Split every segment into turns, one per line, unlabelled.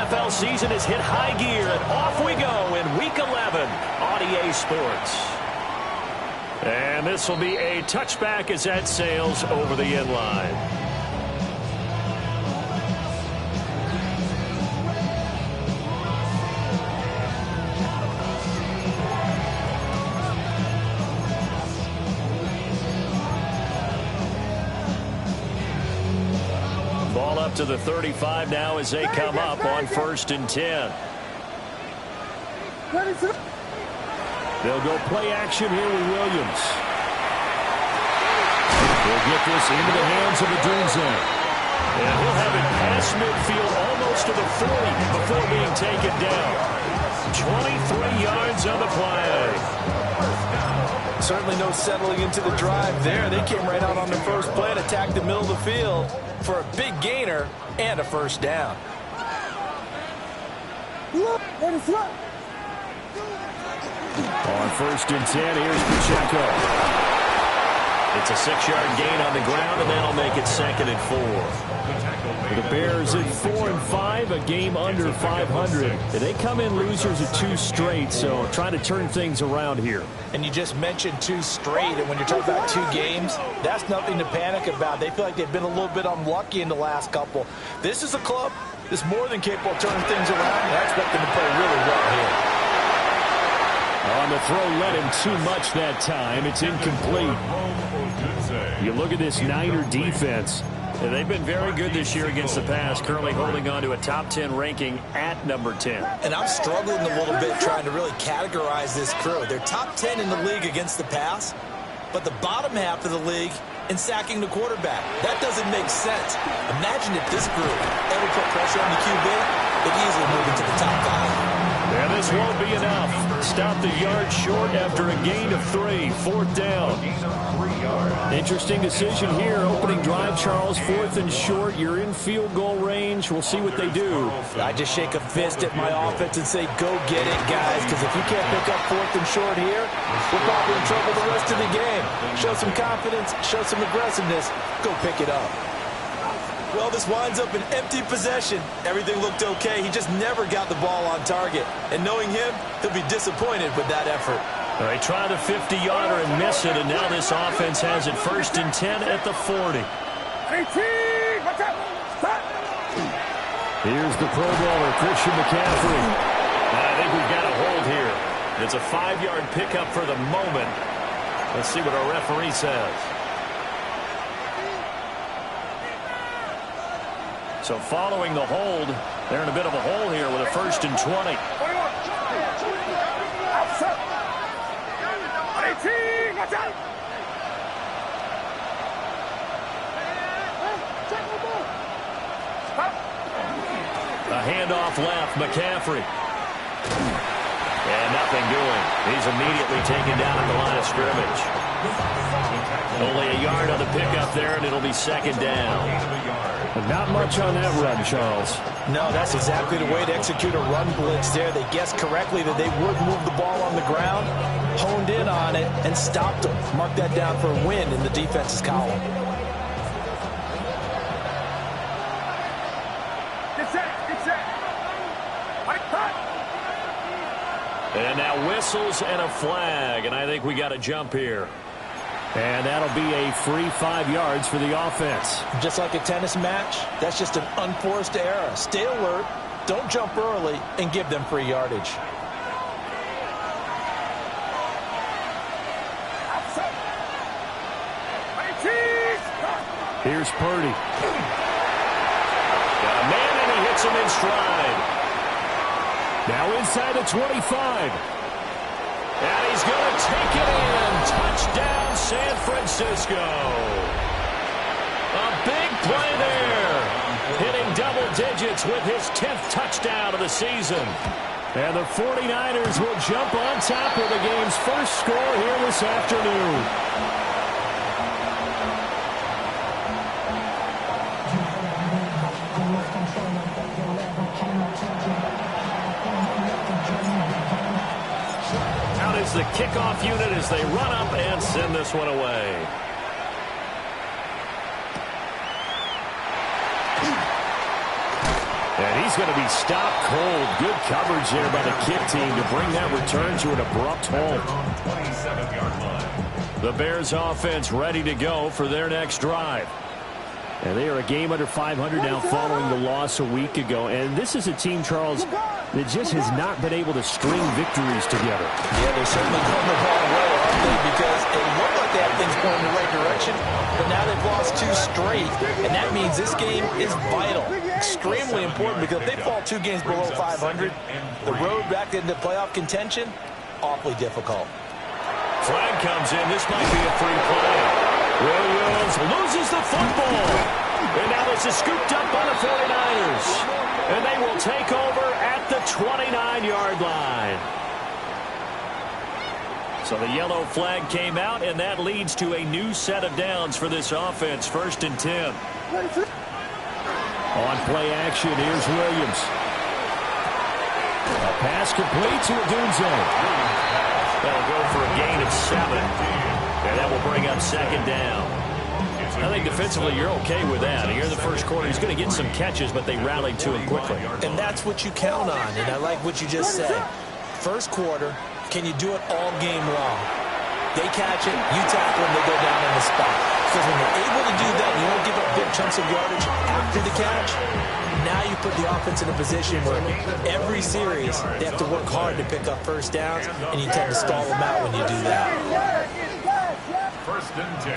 NFL season has hit high gear, and off we go in Week 11 on EA Sports. And this will be a touchback as that sails over the end line. Ball up to the 35 now as they come up on 1st and 10. They'll go play action here with Williams. They'll get this into the hands of Odunze. And he'll have it past midfield almost to the 40 before being taken down. 23 yards on the play.
Certainly no settling into the drive there. They came right out on the first play and attacked the middle of the field for a big gainer and a first down.
On 1st and 10, here's Pacheco. It's a 6-yard gain on the ground, and that'll make it 2nd and 4. The Bears at 4-5, a game under 500. They come in losers of 2 straight, so trying to turn things around here.
And you just mentioned 2 straight, and when you're talking about 2 games, that's nothing to panic about. They feel like they've been a little bit unlucky in the last couple. This is a club that's more than capable of turning things around, and I expect them to play really well here.
On the throw, led him too much that time. It's incomplete. You look at this Niner defense. They've been very good this year against the pass, currently holding on to a top 10 ranking at number 10.
And I'm struggling a little bit trying to really categorize this crew. They're top 10 in the league against the pass, but the bottom half of the league in sacking the quarterback. That doesn't make sense. Imagine if this group ever put pressure on the QB, they'd easily move into the top 5.
And this won't be enough. Stop the yard short after a gain of 3. 4th down. Interesting decision here. Opening drive, Charles. 4th and short. You're in field goal range. We'll see what they do.
I just shake a fist at my offense and say, go get it, guys. Because if you can't pick up 4th and short here, we're probably in trouble the rest of the game. Show some confidence. Show some aggressiveness. Go pick it up. Well, this winds up an empty possession. Everything looked okay. He just never got the ball on target. And knowing him, he'll be disappointed with that effort.
They try the 50-yarder and miss it, and now this offense has it 1st and 10 at the 40. Here's the Pro Bowler, Christian McCaffrey. I think we've got a hold here. It's a 5-yard pickup for the moment. Let's see what our referee says. So following the hold, they're in a bit of a hole here with a 1st and 20. A handoff left, McCaffrey. And nothing doing. He's immediately taken down at the line of scrimmage. Only a yard on the pickup there, and it'll be 2nd down. Not much on that run, Charles.
No, that's exactly the way to execute a run blitz there. They guessed correctly that they would move the ball on the ground, honed in on it, and stopped them. Mark that down for a win in the defense's column.
And now whistles and a flag, and I think we got a jump here. And that'll be a free 5 yards for the offense.
Just like a tennis match, that's just an unforced error. Stay alert, don't jump early, and give them free yardage.
Here's Purdy. Got a man, and he hits him in stride. Now inside the 25. And he's going to take it in. Touchdown, San Francisco. A big play there. Hitting double digits with his 10th touchdown of the season. And the 49ers will jump on top of the game's first score here this afternoon. The kickoff unit as they run up and send this one away. And he He's going to be stopped cold. Good coverage there by the kick team to bring that return to an abrupt halt. The Bears offense ready to go for their next drive. And they are a game under 500 now following the loss a week ago. And this is a team, Charles, that just has not been able to string victories together.
Yeah, they're certainly going the wrong way, aren't they? Because it looked like they had things going in the right direction, but now they've lost 2 straight. And that means this game is vital, extremely important, because if they fall 2 games below 500, the road back into playoff contention, awfully difficult.
Flag comes in. This might be a free play. Williams loses the football. And now this is scooped up by the 49ers. And they will take over at the 29-yard line. So the yellow flag came out, and that leads to a new set of downs for this offense. 1st and 10. On play action, here's Williams. A pass complete to Odunze. That'll go for a gain of 7. And that will bring up 2nd down. I think defensively you're okay with that. Here in the first quarter, he's going to get some catches, but they rallied to him quickly.
And that's what you count on, and I like what you just said. First quarter, can you do it all game long? They catch it, you tackle them, they go down on the spot. Because when you're able to do that, you don't give up big chunks of yardage after the catch. Now you put the offense in a position where every series they have to work hard to pick up first downs, and you tend to stall them out when you do that.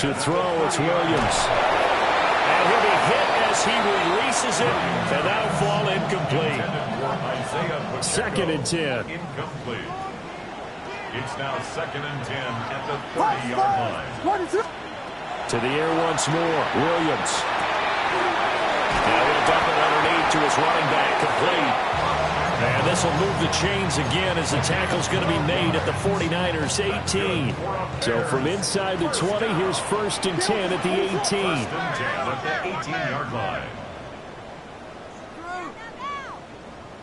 To throw, it's Williams. And he'll be hit as he releases it, and that'll fall incomplete. 2nd and 10.
Incomplete. It's now 2nd and 10 at the 30-yard line.
To the air once more, Williams. Now he'll dump it underneath to his running back, complete. And this will move the chains again as the tackle's going to be made at the 49ers' 18. So from inside the 20, here's 1st and 10 at the 18.
1st and 10 at the 18-yard line.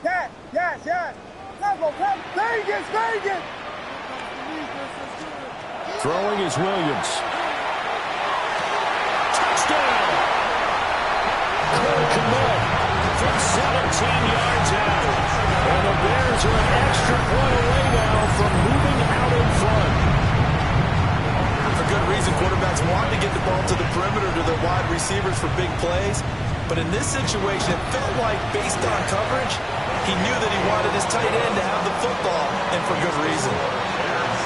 Yes. Vegas.
Throwing is Williams. Touchdown! Cole Kmet from 17 yards out. And the Bears are an extra point away now from moving out in front.
For good reason, quarterbacks want to get the ball to the perimeter to their wide receivers for big plays. But in this situation, it felt like, based on coverage, he knew that he wanted his tight end to have the football, and for good reason.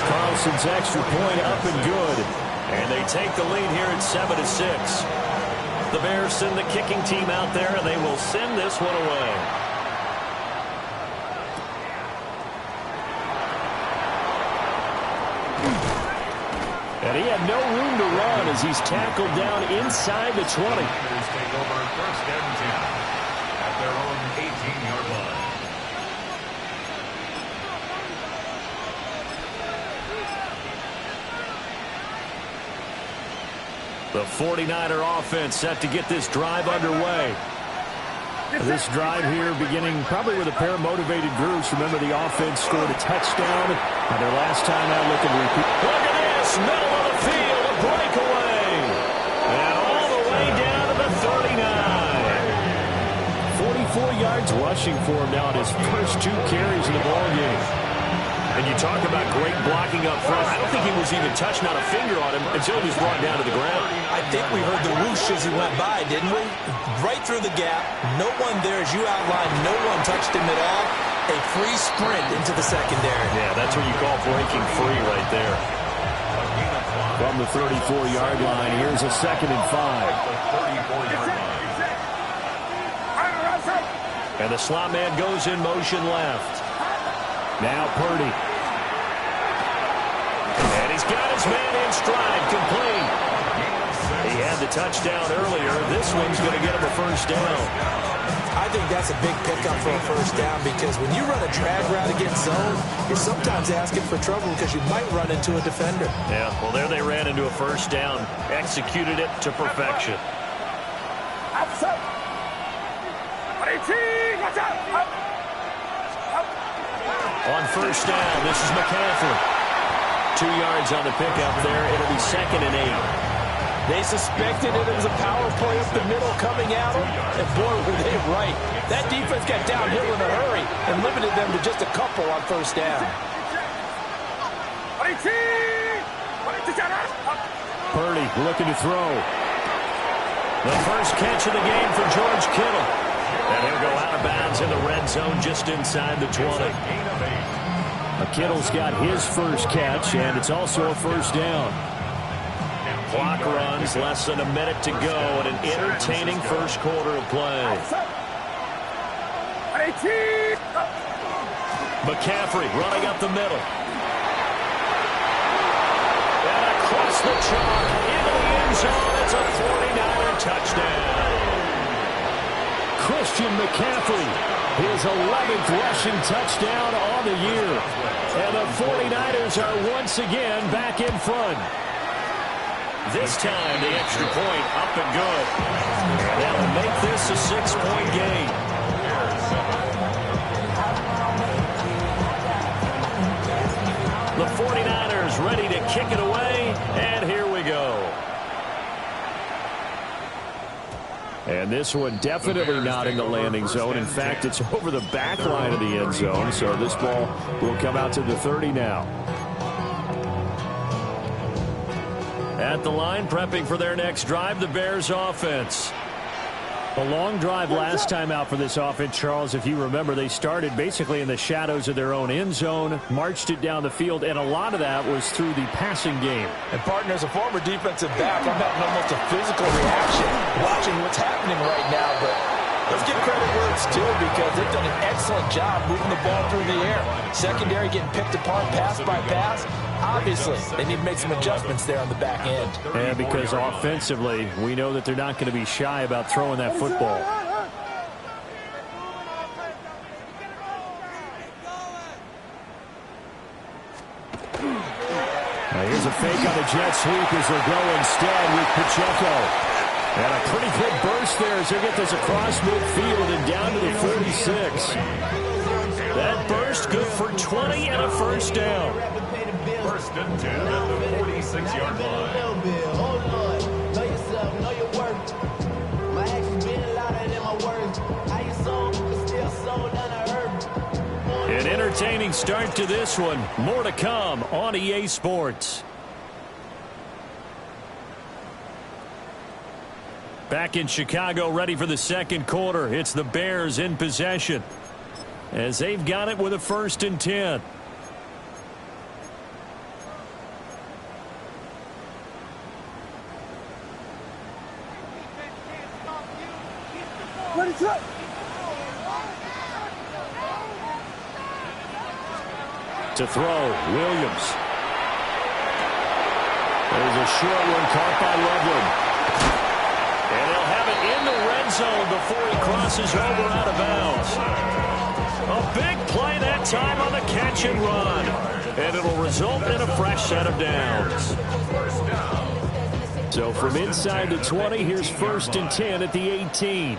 Carlson's extra point up and good. And they take the lead here at 7-6. The Bears send the kicking team out there, and they will send this one away. And he had no room to run as he's tackled down inside the 20.
Take over 1st and 10 at their own 18-yard line.
The 49er offense set to get this drive underway. This drive here beginning probably with a pair of motivated groups. Remember, the offense scored a touchdown on their last time out. Looking to repeat. Look at this, middle of the field, a breakaway. And all the way down to the 39. 44 yards rushing for him now in his first 2 carries in the ballgame. And you talk about great blocking up front. I don't think he was even touched, not a finger on him, until he was brought down to the ground.
I think we heard the whoosh as he went by, didn't we? Right through the gap. No one there, as you outlined. No one touched him at all. A free sprint into the secondary.
Yeah, that's what you call breaking free right there. From the 34-yard line, here's a 2nd and 5. And the slot man goes in motion left. Now Purdy. And he's got his man in stride, complete. He had the touchdown earlier. This one's going to get him a first down.
I think that's a big pickup for a first down, because when you run a drag route against zone, you're sometimes asking for trouble because you might run into a defender.
Yeah, well, there they ran into a first down. Executed it to perfection. On first down, this is McCaffrey. 2 yards on the pickup there. It'll be 2nd and 8.
They suspected it was a power play up the middle coming at them, and boy, were they right. That defense got downhill in a hurry and limited them to just a couple on first down.
Purdy looking to throw. The first catch of the game for George Kittle. And he'll go out of bounds in the red zone just inside the 20. Kittle's got his first catch, and it's also a first down. Clock runs, less than a minute to go, and an entertaining first quarter of play. McCaffrey running up the middle. And across the chalk, into the end zone, it's a 49er touchdown. Christian McCaffrey, his 11th rushing touchdown on the year. And the 49ers are once again back in front. This time, the extra point up and good. That'll make this a 6-point game. The 49ers ready to kick it away, and here we go. And this one definitely not in the landing zone. In fact, it's over the back line of the end zone, so this ball will come out to the 30 now. At the line, prepping for their next drive, the Bears offense. A long drive last time out for this offense, Charles. If you remember, they started basically in the shadows of their own end zone, marched it down the field, and a lot of that was through the passing game.
And, partner, as a former defensive back, I'm having almost a physical reaction watching what's happening right now. But let's give credit where it's due, because they've done an excellent job moving the ball through the air. Secondary getting picked apart pass by pass. Obviously, they need to make some adjustments there on the back end.
And because offensively, we know that they're not going to be shy about throwing that football. Now here's a fake on the jet sweep as they go instead with Pacheco. And a pretty good burst there as they get this across midfield and down to the 46. That burst good for 20 and a first down.
First and 10 at the 46-yard line.
An entertaining start to this one. More to come on EA Sports. Back in Chicago, ready for the second quarter. It's the Bears in possession, as they've got it with a first and 10. To throw, Williams. There's a short one caught by Loveland. And he'll have it in the red zone before he crosses over out of bounds. A big play that time on the catch and run. And it'll result in a fresh set of downs. So from inside the 20, here's first and 10 at the 18.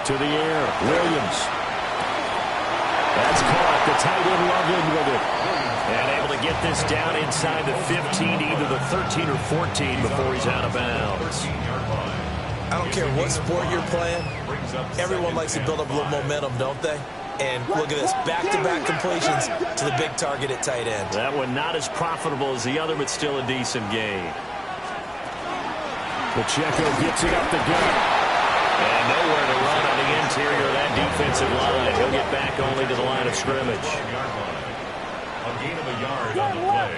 To the air, Williams. That's caught. The tight end Loveland with it. And able to get this down inside the 15, either the 13 or 14 before he's out of bounds.
I don't care what sport you're playing. Everyone likes to build up a little momentum, don't they? And look at this, back-to-back completions to the big target at tight end.
That one not as profitable as the other, but still a decent gain. Pacheco gets it up the gut. And nowhere to run on the interior of that defensive line. He'll get back only to the line of scrimmage.
A gain of a yard on the play.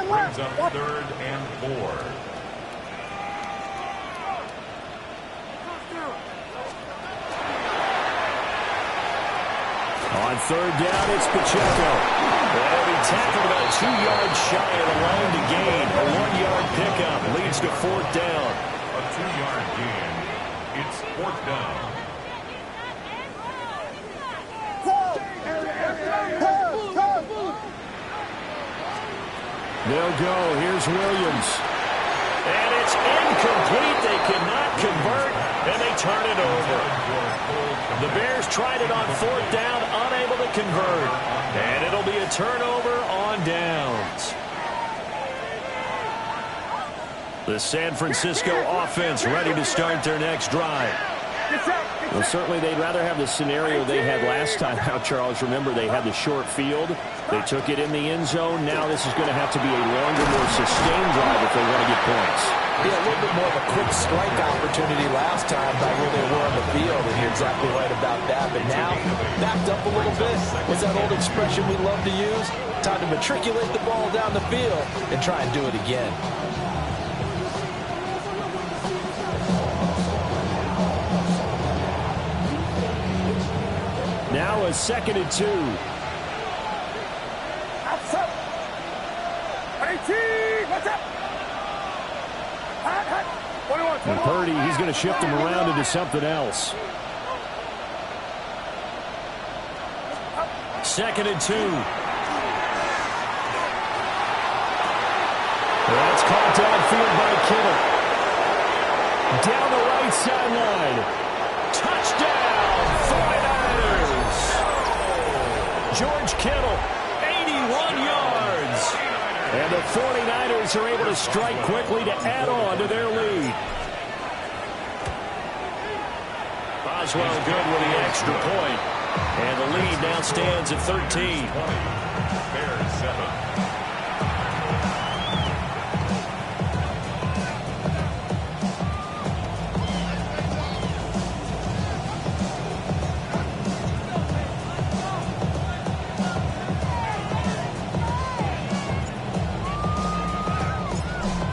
Brings up 3rd and 4.
On 3rd down, it's Pacheco. And he tackled about 2 yards shy of the line to gain. A 1-yard pickup leads to 4th down.
A 2-yard gain. It's 4th down.
They'll go. Here's Williams. And it's incomplete. They cannot convert, and they turn it over. The Bears tried it on 4th down, unable to convert. And it'll it'll be a turnover on downs. The San Francisco offense ready to start their next drive.
Well, certainly they'd rather have the scenario they had last time out, Charles. Remember, they had the short field. They took it in the end zone. Now this is going to have to be a longer, more sustained drive if they want to get points.
Yeah, a little bit more of a quick strike opportunity last time by where they were on the field, and you're exactly right about that. But now, backed up a little bit. What's that old expression we love to use? Time to matriculate the ball down the field and try and do it again.
Now a 2nd and 2. And Purdy, he's going to shift him around into something else.
2nd and 2. That's caught downfield by Kittle. Down the right sideline. Touchdown, 49ers. George Kittle, 81 yards. And the 49ers are able to strike quickly to add on to their lead. Boswell good with the extra point. And the lead now stands at 13.
Bears 7.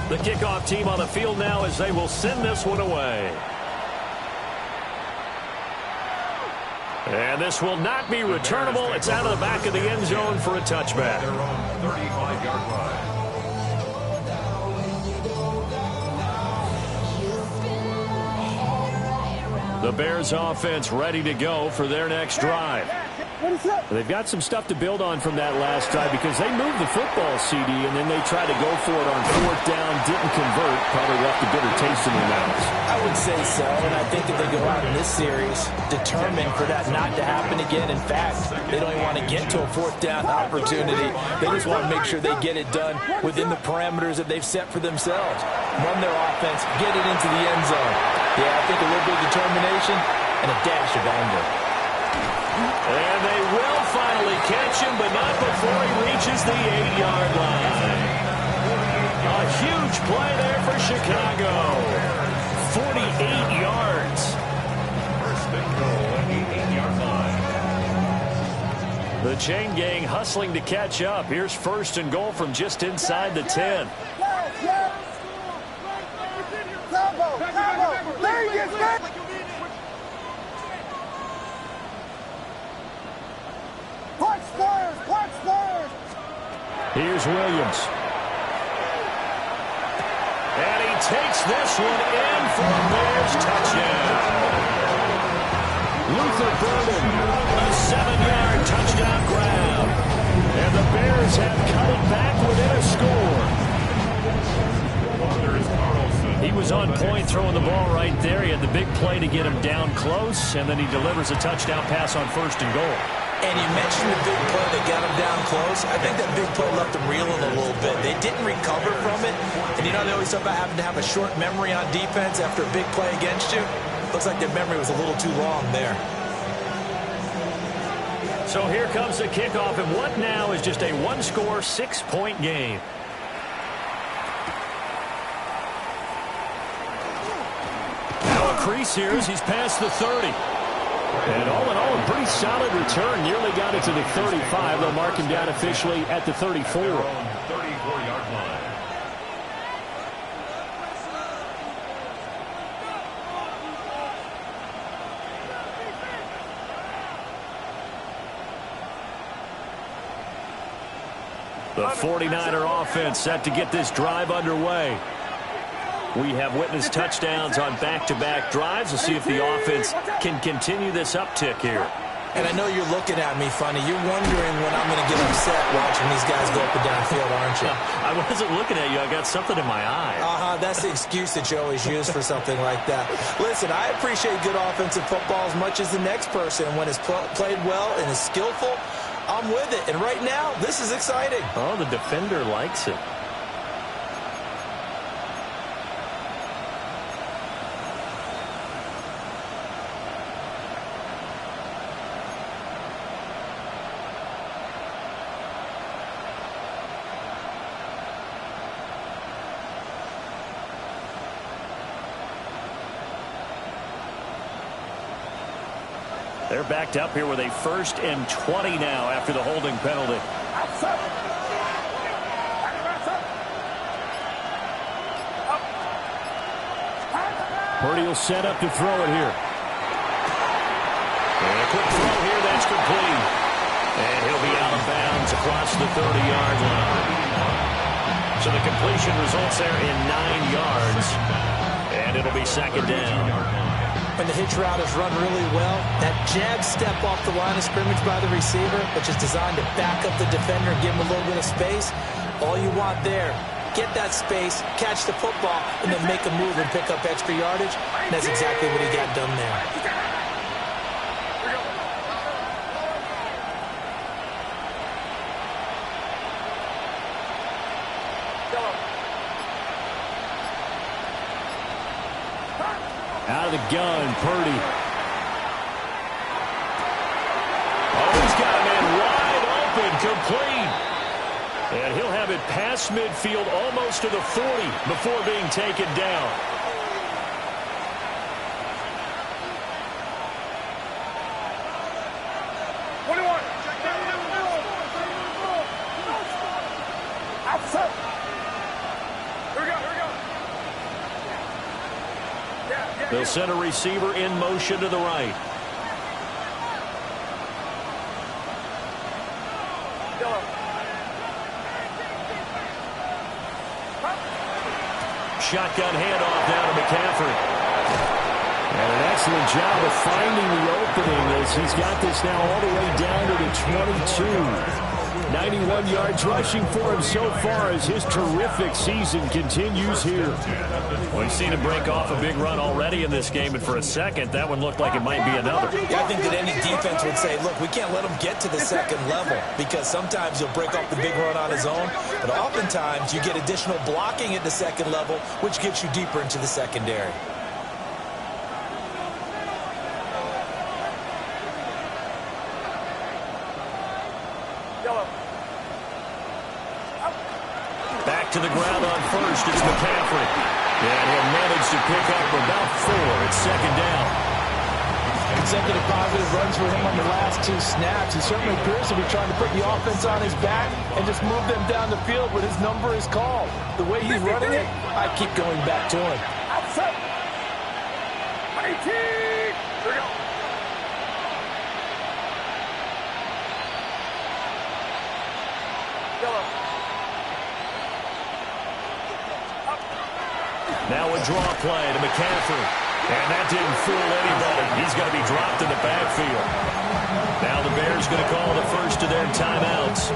The kickoff team on the field now as they will send this one away. And this will not be returnable. It's out of the back of the end zone for a touchback.
Their own 35-yard line.
The Bears offense ready to go for their next drive.
They've got some stuff to build on from that last drive because they moved the football, CD, and then they tried to go for it on 4th down, didn't convert, probably left a bitter taste in their mouths.
I would say so, and I think that they go out in this series determined for that not to happen again. In fact, they don't even want to get to a 4th down opportunity. They just want to make sure they get it done within the parameters that they've set for themselves. Run their offense, get it into the end zone. Yeah, I think a little bit of determination and a dash of anger.
And they will finally catch him, but not before he reaches the 8-yard line. A huge play there for Chicago. 48 yards.
First and goal at the 8-yard line.
The chain gang hustling to catch up. Here's 1st and goal from just inside the 10. Here's Williams. And he takes this one in for a Bears touchdown. Luther Burden, a 7-yard touchdown grab. And the Bears have cut it back within a score.
There is Carlson.
He was on point throwing the ball right there. He had the big play to get him down close, and then he delivers a touchdown pass on 1st and goal.
And you mentioned the big play that got him down close. I think that big play left them reeling a little bit. They didn't recover from it. And you know, they always talk about having to have a short memory on defense after a big play against you. Looks like their memory was a little too long there.
So here comes the kickoff, and what now is just a one-score, 6-point game. Now a crease here as he's past the 30. And all in all, a pretty solid return. Nearly got it to the 35. They'll mark him down officially at the 34.
Their own 34-yard line.
The 49er offense set to get this drive underway. We have witnessed touchdowns on back-to-back drives. We'll see if the offense can continue this uptick here.
And I know you're looking at me funny. You're wondering when I'm going to get upset watching these guys go up and down field, aren't you?
I wasn't looking at you. I got something in my eye.
That's the excuse that you always use for something like that. Listen, I appreciate good offensive football as much as the next person. And when it's played well and is skillful, I'll I'm with it. And right now, this is exciting.
Oh, the defender likes it.
They're backed up here with a 1st and 20 now after the holding penalty. Purdy will set up to throw it here. And a quick throw here, that's complete. And he'll be out of bounds across the 30-yard line. So the completion results there in 9 yards. And it'll be 2nd down.
When the hitch route is run really well, that jab step off the line of scrimmage by the receiver, which is designed to back up the defender and give him a little bit of space, all you want there, get that space, catch the football, and then make a move and pick up extra yardage. And that's exactly what he got done there.
Out of the gun, Purdy. Oh, he's got a man wide open, complete. And he'll have it past midfield almost to the 40 before being taken down. They'll send a receiver in motion to the right. Shotgun handoff down to McCaffrey. And an excellent job of finding the opening as he's got this now all the way down to the 22. 91 yards rushing for him so far as his terrific season continues here. We've seen him break off a big run already in this game, and for a second, that one looked like it might be another.
Yeah, I think that any defense would say, look, we can't let him get to the 2nd level because sometimes he'll break off the big run on his own, but oftentimes you get additional blocking at the 2nd level, which gets you deeper into the secondary.
Back to the ground on 1st, it's McCaffrey. And he'll manage to pick up about 4. It's 2nd down.
Consecutive positive runs for him on the last 2 snaps. He certainly appears to be trying to put the offense on his back and just move them down the field when his number is called. The way he's running it, I keep going back to him. Outside. 18. Here we go.
Now a draw play to McCaffrey. And that didn't fool anybody. He's going to be dropped in the backfield. Now the Bears going to call the first of their timeouts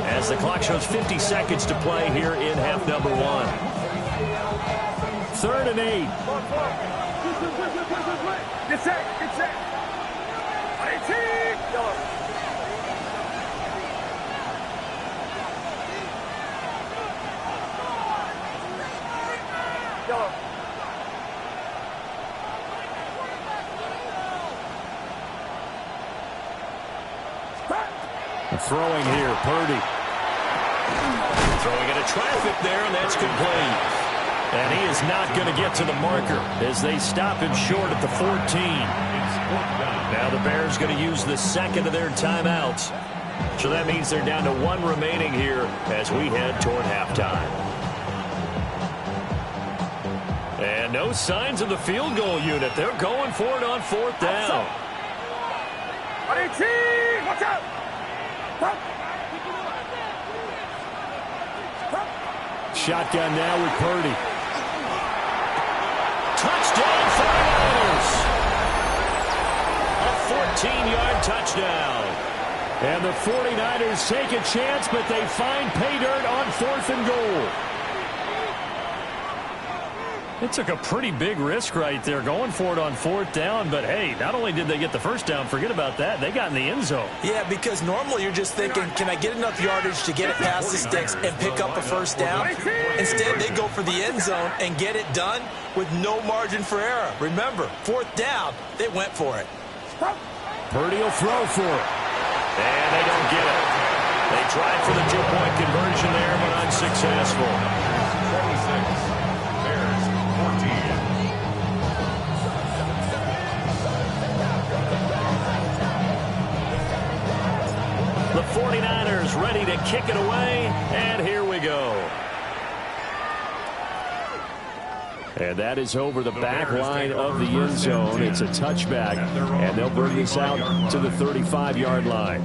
as the clock shows 50 seconds to play here in half number 1. 3rd and 8. Get set. Get set. 18. Yellow. Throwing here, Purdy. Throwing into traffic there, and that's complete. And he is not going to get to the marker as they stop him short at the 14. Now the Bears going to use the 2nd of their timeouts. So that means they're down to 1 remaining here as we head toward halftime. And no signs of the field goal unit. They're going for it on 4th down. Watch out! Shotgun now with Purdy. Touchdown 49ers! A 14-yard touchdown. And the 49ers take a chance, but they find pay dirt on 4th and goal.
It took a pretty big risk right there going for it on 4th down. But, hey, not only did they get the first down, forget about that, they got in the end zone.
Yeah, because normally you're just thinking, can I get enough yardage to get it past the sticks and pick up a first down? Instead, they go for the end zone and get it done with no margin for error. Remember, 4th down, they went for it.
Purdy will throw for it.
And they don't get it. They tried for the 2-point conversion there, but unsuccessful.
26. Bears 14.
The 49ers ready to kick it away, and here we go.
And that is over the back line of the end zone. It's a touchback, and they'll bring this out to the 35-yard line.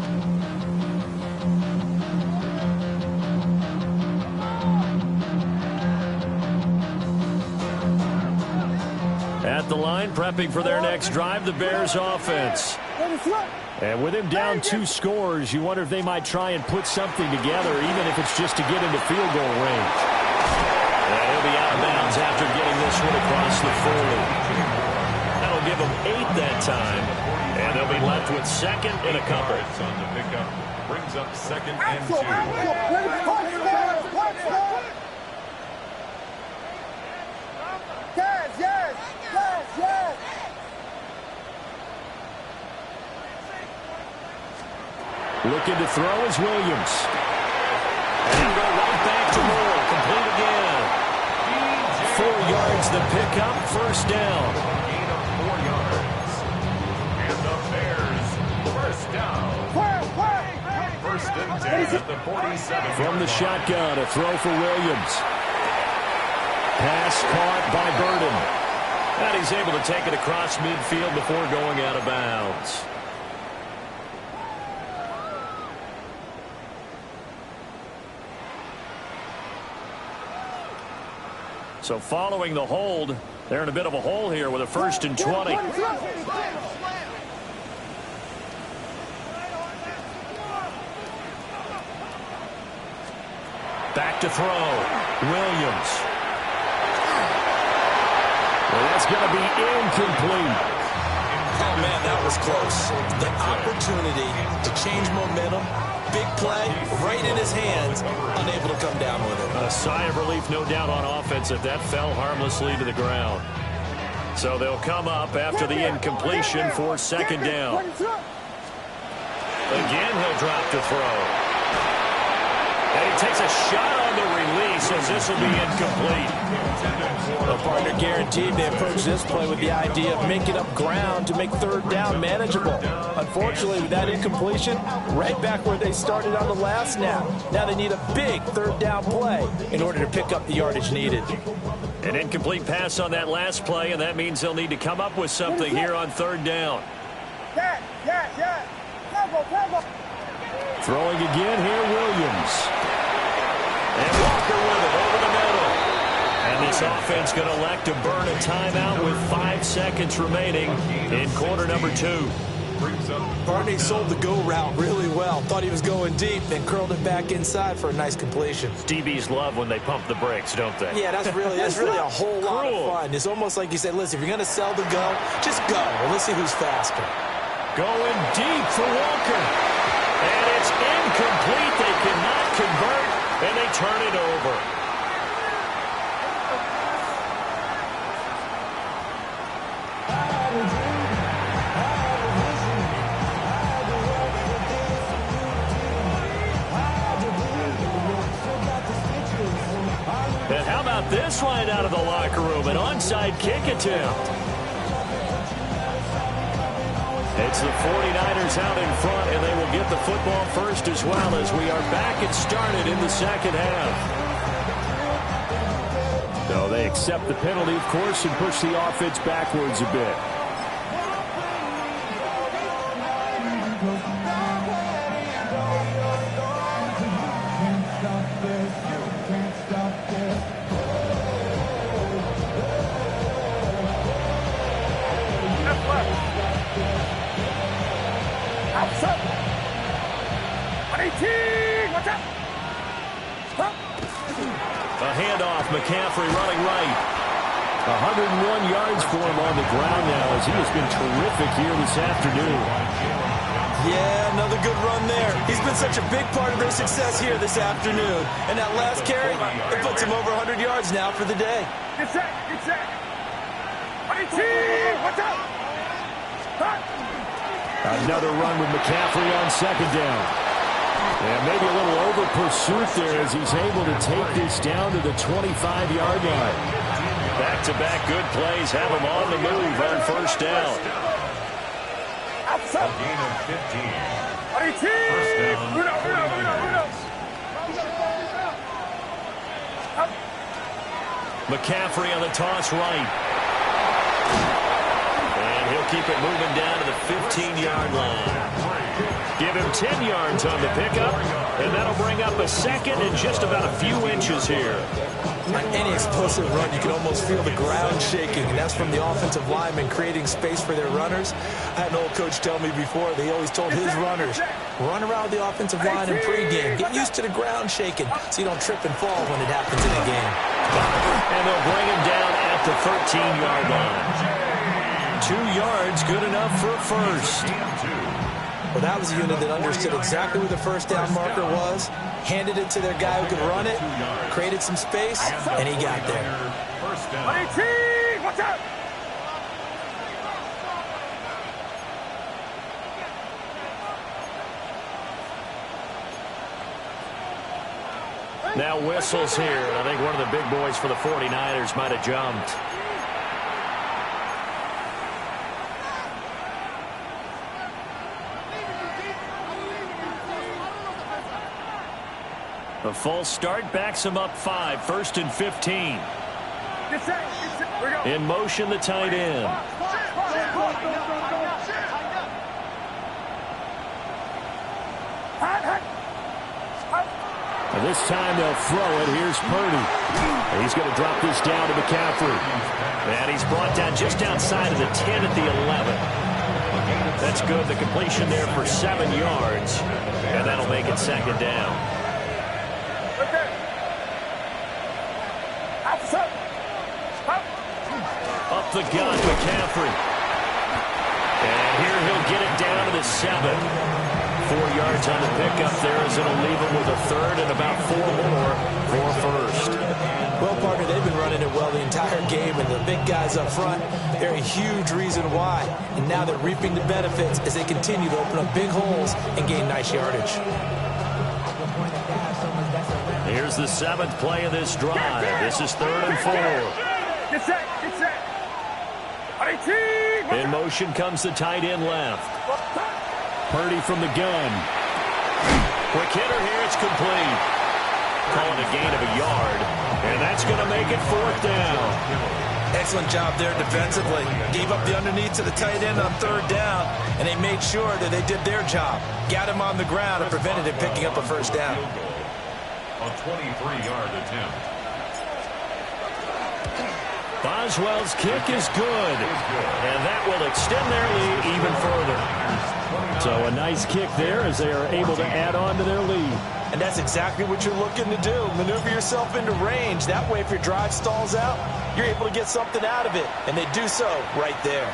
At the line, prepping for their next drive, the Bears offense. And with him down 2 scores, you wonder if they might try and put something together, even if it's just to get into field goal range.
And he'll be out of bounds after getting this one across the 40. That'll give them 8 that time. And they'll be left with 2nd and a couple.
On the pickup. Brings up 2nd and 2.
Looking to throw is Williams.
And he'll go right back to Moore. Complete again. 4 yards the pickup. First down.
Gain of 4 yards. And the Bears first down. 1st and 10 at the 47.
From the shotgun, a throw for Williams. Pass caught by Burden.
And he's able to take it across midfield before going out of bounds. So following the hold, they're in a bit of a hole here with a 1st and 20. Back to throw. Williams.
Well, that's going to be incomplete.
Oh, man, that was close. The opportunity to change momentum, big play, right in his hands, unable to come down with it.
A sigh of relief, no doubt, on offense if that fell harmlessly to the ground. So they'll come up after the incompletion for 2nd down. Again, he'll drop to throw. And he takes a shot on the release as this will be incomplete.
The partner guaranteed they approach this play with the idea of making up ground to make 3rd down manageable. Unfortunately, with that incompletion, right back where they started on the last snap. Now they need a big 3rd down play in order to pick up the yardage needed.
An incomplete pass on that last play, and that means they'll need to come up with something here on 3rd down.
Throwing again here, Williams.
And Walker with it over the middle. And this offense going to elect to burn a timeout with 5 seconds remaining in quarter number 2.
Barney sold the go route really well. Thought he was going deep, then curled it back inside for a nice completion.
DBs love when they pump the brakes, don't they?
Yeah, that's really a whole lot of fun. It's almost like you said, listen, if you're going to sell the go, just go. Well, let's see who's faster.
Going deep for Walker. And it's incomplete. They cannot convert, and they turn it over. And how about this line out of the locker room? An onside kick attempt. It's the 49ers out in front, and they will get the football first as well as we are back and started in the 2nd half.
No, they accept the penalty, of course, and push the offense backwards a bit.
A handoff, McCaffrey running right.
101 yards for him on the ground now as he has been terrific here this afternoon.
Yeah, another good run there. He's been such a big part of their success here this afternoon. And that last carry, it puts him over 100 yards now for the day.
Get set, get set. Watch out.
Another run with McCaffrey on second down. And maybe a little over pursuit there as he's able to take this down to the 25-yard line.
Back-to-back good plays have him on the move on first down.
A gain of 15. First down.
McCaffrey on the toss right. And he'll keep it moving down to the 15-yard line. Give him 10 yards on the pickup, and that'll bring up a second and just about a few inches here.
On any explosive run, you can almost feel the ground shaking, and that's from the offensive linemen creating space for their runners. I had an old coach tell me before, they always told his runners, run around the offensive line in pregame. Get used to the ground shaking so you don't trip and fall when it happens in a game.
And they'll bring him down at the 13-yard line. 2 yards, good enough for a first.
Well, that was a unit that understood exactly where the first down marker was, handed it to their guy who could run it, created some space, and he got there.
First down. Watch out.
Now whistles here, and I think one of the big boys for the 49ers might have jumped. A false start backs him up 5, first and 15. In motion, the tight end.
And this time they'll throw it. Here's Purdy. And he's going to drop this down to McCaffrey.
And he's brought down just outside of the 10 at the 11. That's good. The completion there for 7 yards. And that'll make it second down. Up the gun, McCaffrey. And here he'll get it down to the 7. 4 yards on the pickup there as it'll leave him with a third and about 4 more for first.
Well, partner, they've been running it well the entire game, and the big guys up front, they're a huge reason why. And now they're reaping the benefits as they continue to open up big holes and gain nice yardage.
Here's the 7th play of this drive. This is 3rd and 4.
Get set, get set.
In motion comes the tight end left.
Purdy from the gun.
Quick hitter here, it's complete. Calling a gain of a yard, and that's going to make it 4th down.
Excellent job there defensively. Gave up the underneath to the tight end on 3rd down, and they made sure that they did their job. Got him on the ground and prevented him picking up a first down.
A 23-yard attempt.
Boswell's kick is good, and that will extend their lead even further.
So a nice kick there as they are able to add on to their lead.
And that's exactly what you're looking to do. Maneuver yourself into range. That way, if your drive stalls out, you're able to get something out of it. And they do so right there.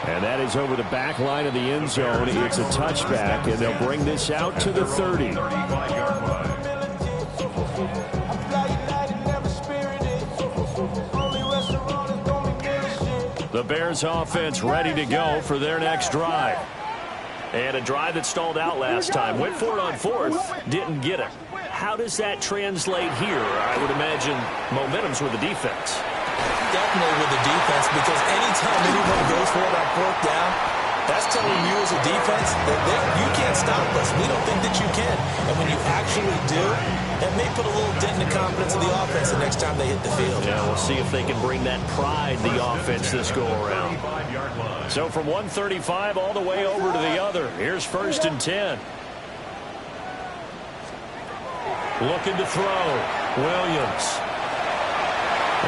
And that is over the back line of the end zone. It's a touchback, and they'll bring this out to the 30.
35-yard line.
The Bears offense ready to go for their next drive. And a drive that stalled out last time. Went for it on 4th, didn't get it. How does that translate here? I would imagine momentum's with the defense.
Definitely with the defense, because anytime anyone goes for it on 4th down, that's telling you as a defense that you can't stop us. We don't think that you can. And when you actually do, that may put a little dent in the confidence of the offense the next time they hit the field.
Yeah, we'll see if they can bring that pride to the offense this go-around. So from 135 all the way over to the other. Here's 1st and 10. Looking to throw. Williams.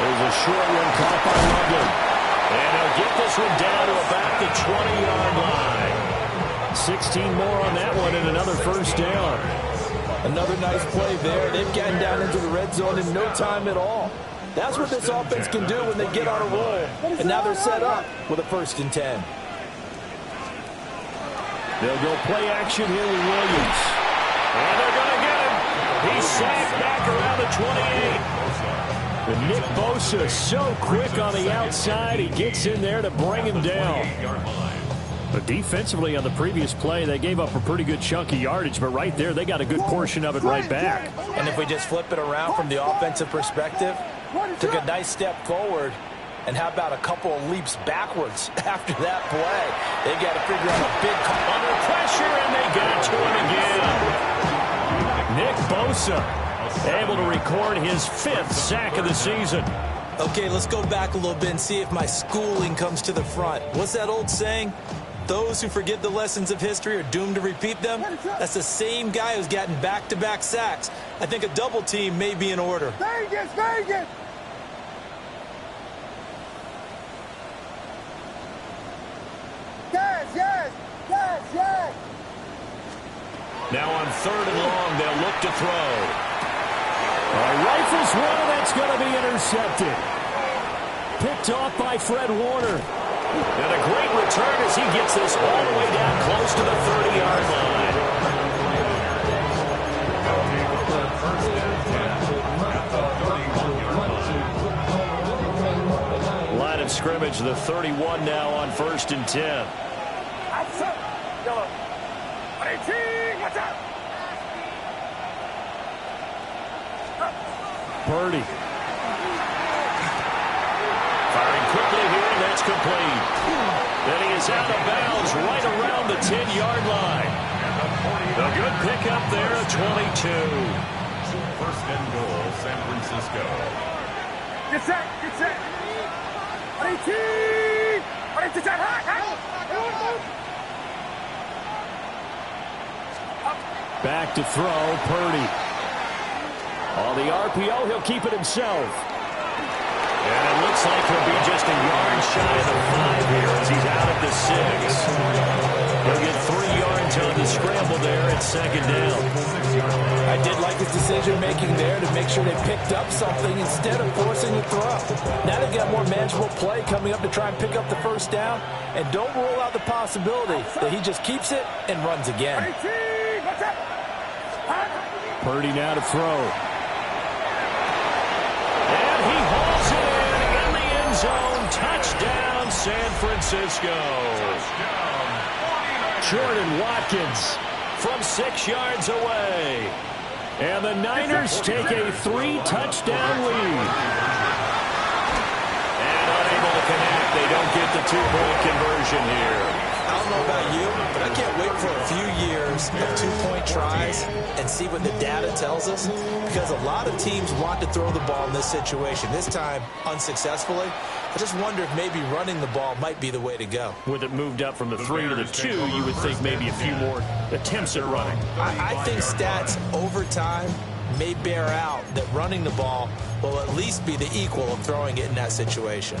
There's a short one caught by Loveland.
And he'll get this one down to about the 20-yard line.
16 more on that one and another first down.
Another nice play there. They've gotten down into the red zone in no time at all. That's what this offense can do when they get on a roll. And now they're set up with a 1st and 10.
They'll go play action here with Williams.
And they're going to get him. He's sacked back around the 28.
And Nick Bosa so quick on the outside. He gets in there to bring him down. But defensively on the previous play, they gave up a pretty good chunk of yardage. But right there, they got a good portion of it right back.
And if we just flip it around from the offensive perspective, took a nice step forward. And how about a couple of leaps backwards after that play? They got to figure out a big
under pressure, and they got to him again.
Nick Bosa able to record his 5th sack of the season.
Okay, let's go back a little bit and see if my schooling comes to the front. What's that old saying? Those who forget the lessons of history are doomed to repeat them. That's the same guy who's gotten back-to-back sacks. I think a double team may be in order.
Vegas, Vegas! Yes!
Now on 3rd and long, they'll look to throw.
Rifles one, that's going to be intercepted. Picked off by Fred Warner.
And a great return as he gets this all the way down close to the 30-yard line. Line of scrimmage, the 31 now on 1st and 10.
Purdy.
Firing quickly here, and that's complete. Then he is out of bounds right around the 10-yard line. A good pickup there at 22.
1st and goal, San Francisco.
Get set!
Back to throw, Purdy. On the RPO, he'll keep it himself.
And it looks like he'll be just a yard shy of the 5 here as he's out at the 6. He'll get 3 yards on the scramble there at 2nd down.
I did like his decision-making there to make sure they picked up something instead of forcing a throw. Now they've got more manageable play coming up to try and pick up the 1st down. And don't rule out the possibility that he just keeps it and runs again.
Purdy now to throw.
And he hauls it in the end zone. Touchdown, San Francisco.
Jordan Watkins
from 6 yards away.
And the Niners take a 3-touchdown lead.
And unable to connect. They don't get the 2-point conversion here.
I don't know about you, but I can't wait for a few years of 2-point tries and see what the data tells us, because a lot of teams want to throw the ball in this situation. This time, unsuccessfully. I just wonder if maybe running the ball might be the way to go.
With it moved up from the 3 to the 2, you would think maybe a few more attempts at running.
I think stats over time may bear out that running the ball will at least be the equal of throwing it in that situation.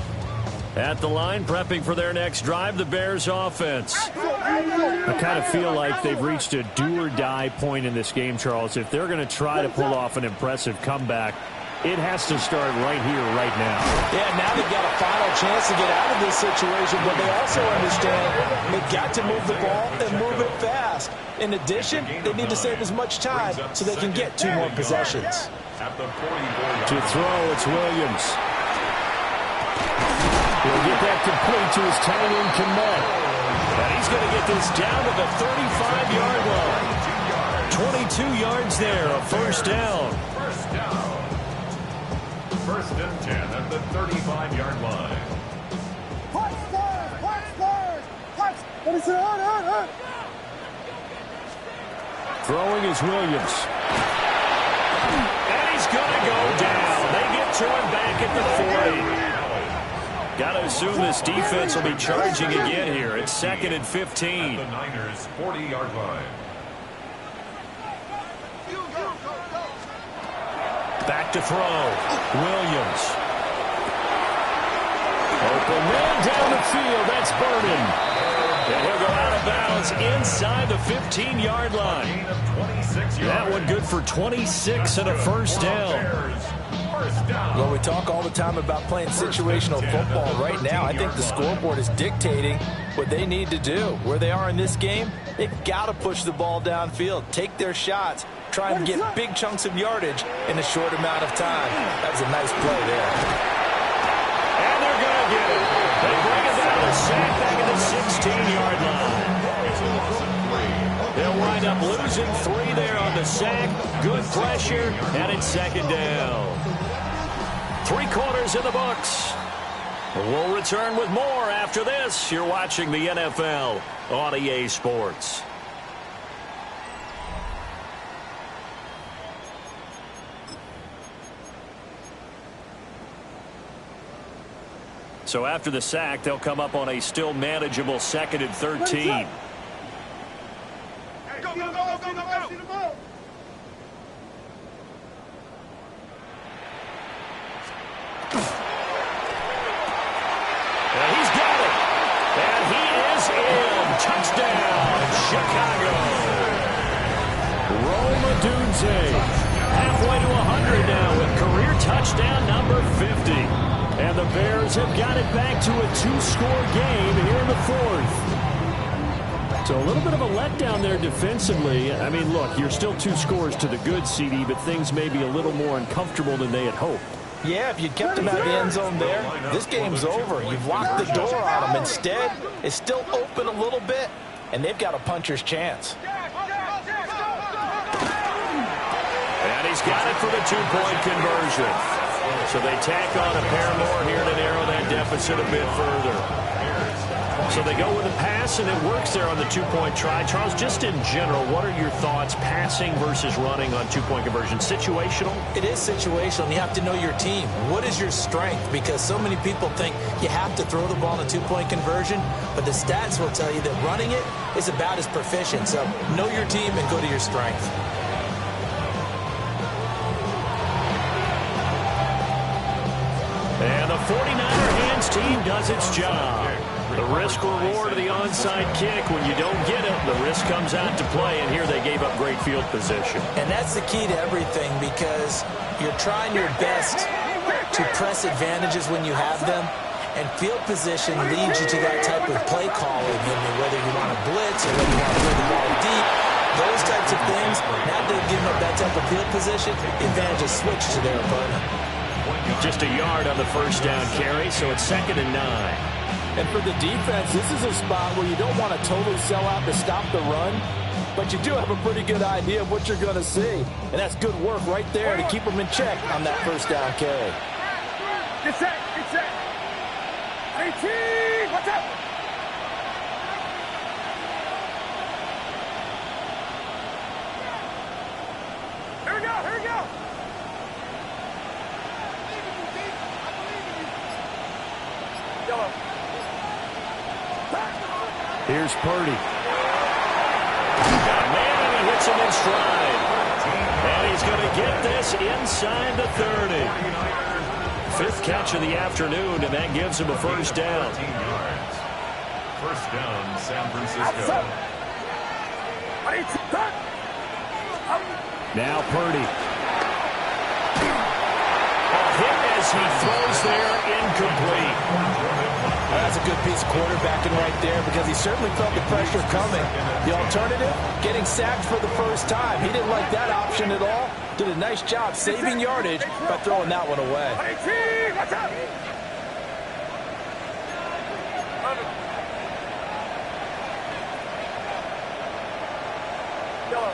At the line, prepping for their next drive, the Bears offense. I kind of feel like they've reached a do-or-die point in this game, Charles. If they're going to try to pull off an impressive comeback, it has to start right here, right now.
Yeah, now they've got a final chance to get out of this situation, but they also understand they've got to move the ball and move it fast. In addition, they need to save as much time so they can get 2 more possessions.
To throw, it's Williams. He'll get that complete to his tight end, Kmet.
And he's going to get this down to the 35-yard line. 22 yards there, a 1st down.
1st and 10 at the 35-yard line.
Throwing is Williams.
And he's going to go down. They get to him back at the 40. Got to assume this defense will be charging again here. It's 2nd and 15.
The Niners' 40-yard line.
Back to throw. Williams.
Open man down the field. That's Vernon.
And he'll go out of bounds inside the 15-yard line.
Gain of 26 yards.
That one good for 26 and a 1st down.
First down.
Well, we talk all the time about playing situational football. Right now, I think the scoreboard is dictating what they need to do. Where they are in this game, they've got to push the ball downfield, take their shots, try and get big chunks of yardage in a short amount of time. That was a nice play there.
And they're going to get it. They bring it down to sack back at the 16-yard line. They'll wind up losing 3 there on the sack. Good pressure, and it's second down. 3 quarters in the books. We'll return with more after this. You're watching the NFL on EA Sports. So after the sack, they'll come up on a still manageable 2nd and 13.
Go, go, go, go, go, go.
And he's got it. And he is in. Touchdown, Chicago. Rome Odunze halfway to 100 now with career touchdown number 50. And the Bears have got it back to a 2-score game here in the 4th. So a little bit of a letdown there defensively. I mean, look, you're still 2 scores to the good, CD, but things may be a little more uncomfortable than they had hoped.
Yeah, if you kept them out of the end zone there, this game's over. You've locked the door on them. Instead, it's still open a little bit, and they've got a puncher's chance.
And he's got it for the 2-point conversion. So they tack on a pair more here to narrow that deficit a bit further. So they go with a pass, and it works there on the 2-point try. Charles, just in general, what are your thoughts passing versus running on 2-point conversion? Situational?
It is situational, and you have to know your team. What is your strength? Because so many people think you have to throw the ball in a 2-point conversion, but the stats will tell you that running it is about as proficient. So know your team and go to your strength.
And the 49er hands team does its job. The risk-reward of the onside kick, when you don't get it, the risk comes out to play, and here they gave up great field position.
And that's the key to everything, because you're trying your best to press advantages when you have them, and field position leads you to that type of play calling, whether you want to blitz or whether you want to throw the ball deep. Those types of things, now they've given up that type of field position, the advantage is switched to their opponent.
Just a yard on the first down carry, so it's 2nd and 9.
And for the defense, this is a spot where you don't want to totally sell out to stop the run, but you do have a pretty good idea of what you're going to see. And that's good work right there to keep them in check on that first down carry.
Get set, get set. 18, watch out. Here we go, here we go. Yellow.
Here's Purdy. Got a man, and he hits him in stride. And he's going to get this inside the 30. 5th catch of the afternoon, and that gives him a first down.
First down, San Francisco.
Now Purdy. A hit as he throws there, incomplete.
That's a good piece of quarterbacking right there, because he certainly felt the pressure coming. The alternative, getting sacked for the first time. He didn't like that option at all. Did a nice job saving yardage by throwing that one away.
18, watch out. Yellow.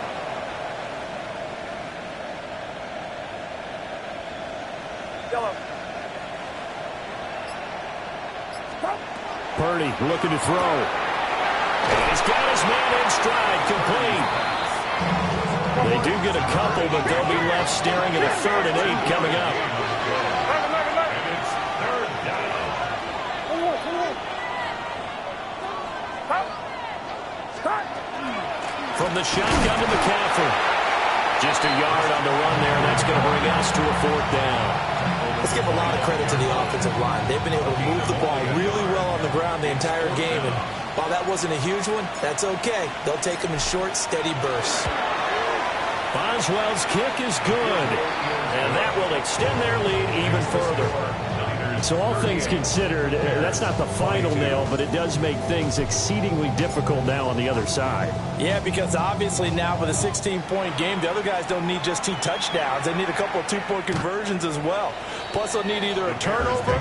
Yellow.
Purdy looking to throw. And he's got his man in stride, complete. They do get a couple, but they'll be left staring at a 3rd and 8 coming up.
And it's 3rd down.
From the shotgun to McCaffrey. Just a yard on the run there, and that's going to bring us to a 4th down.
Let's give a lot of credit to the offensive line. They've been able to move the ball really well on the ground the entire game, and while that wasn't a huge one, that's okay. They'll take them in short, steady bursts.
Bonds Boswell's kick is good. And that will extend their lead even further.
So all things considered, that's not the final nail, but it does make things exceedingly difficult now on the other side.
Yeah, because obviously now with a 16-point game, the other guys don't need just 2 touchdowns. They need a couple of 2-point conversions as well. Plus, they'll need either a turnover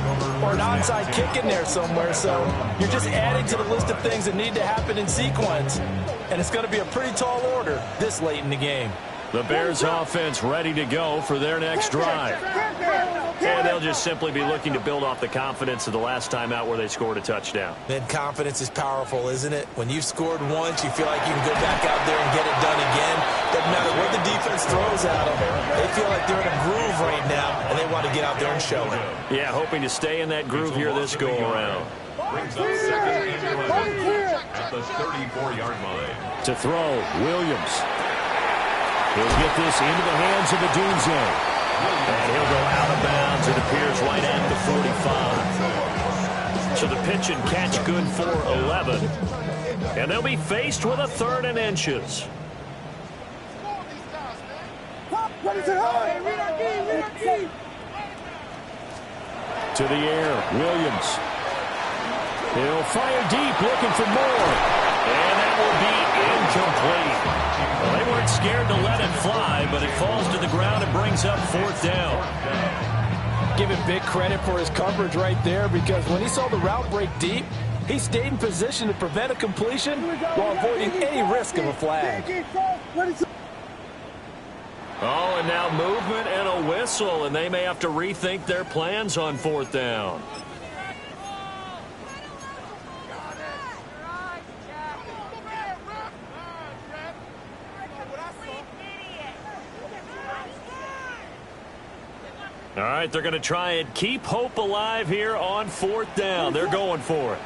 or an onside kick in there somewhere. So you're just adding to the list of things that need to happen in sequence. And it's going to be a pretty tall order this late in the game.
The Bears offense ready to go for their next drive. And they'll just simply be looking to build off the confidence of the last time out where they scored a touchdown.
Man, confidence is powerful, isn't it? When you've scored once, you feel like you can go back out there and get it done again. Doesn't matter what the defense throws at them. They feel like they're in a groove right now, and they want to get out there and show it.
Yeah, hoping to stay in that groove here this go-around.
Brings up second and 11 at the 34-yard line.
To throw, Williams. He'll get this into the hands of Odunze.
And he'll go out of bounds. It appears right at the 45. So the pitch and catch good for 11. And they'll be faced with a 3rd and inches.
To the air, Williams. He'll fire deep, looking for more.
And that will be incomplete. Well, they weren't scared to let it fly, but it falls to the ground and brings up 4th down.
Give him big credit for his coverage right there, because when he saw the route break deep, he stayed in position to prevent a completion while avoiding any risk of a flag.
Oh, and now movement and a whistle, and they may have to rethink their plans on 4th down. All right, they're going to try and keep hope alive here on 4th down. They're going for it.